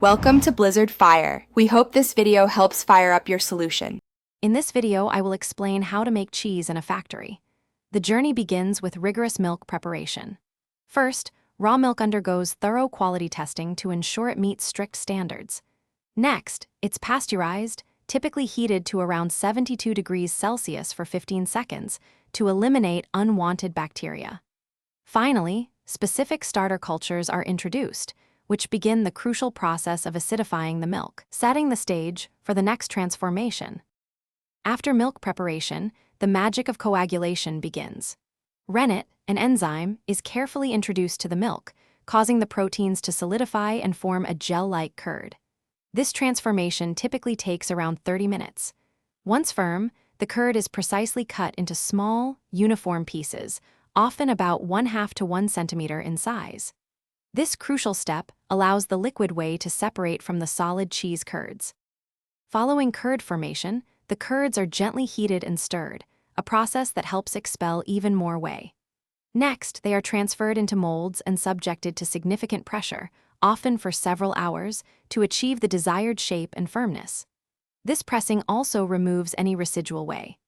Welcome to Blizzard Fire. We hope this video helps fire up your solution. In this video, I will explain how to make cheese in a factory. The journey begins with rigorous milk preparation. First, raw milk undergoes thorough quality testing to ensure it meets strict standards. Next, it's pasteurized, typically heated to around 72 degrees Celsius for 15 seconds to eliminate unwanted bacteria. Finally, specific starter cultures are introduced, which begin the crucial process of acidifying the milk, setting the stage for the next transformation. After milk preparation, the magic of coagulation begins. Rennet, an enzyme, is carefully introduced to the milk, causing the proteins to solidify and form a gel-like curd. This transformation typically takes around 30 minutes. Once firm, the curd is precisely cut into small, uniform pieces, often about 1/2 to 1 centimeter in size. This crucial step allows the liquid whey to separate from the solid cheese curds. Following curd formation, the curds are gently heated and stirred, a process that helps expel even more whey. Next, they are transferred into molds and subjected to significant pressure, often for several hours, to achieve the desired shape and firmness. This pressing also removes any residual whey.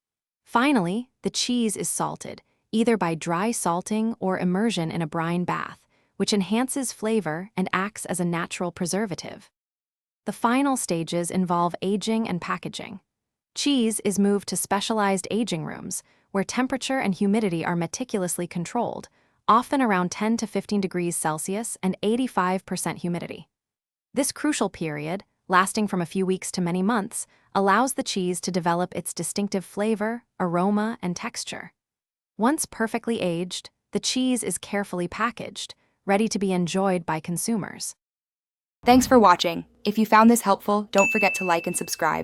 Finally, the cheese is salted, either by dry salting or immersion in a brine bath, which enhances flavor and acts as a natural preservative. The final stages involve aging and packaging. Cheese is moved to specialized aging rooms, where temperature and humidity are meticulously controlled, often around 10 to 15 degrees Celsius and 85% humidity. This crucial period, lasting from a few weeks to many months, allows the cheese to develop its distinctive flavor, aroma, and texture. Once perfectly aged, the cheese is carefully packaged, ready to be enjoyed by consumers. Thanks for watching. If you found this helpful, don't forget to like and subscribe.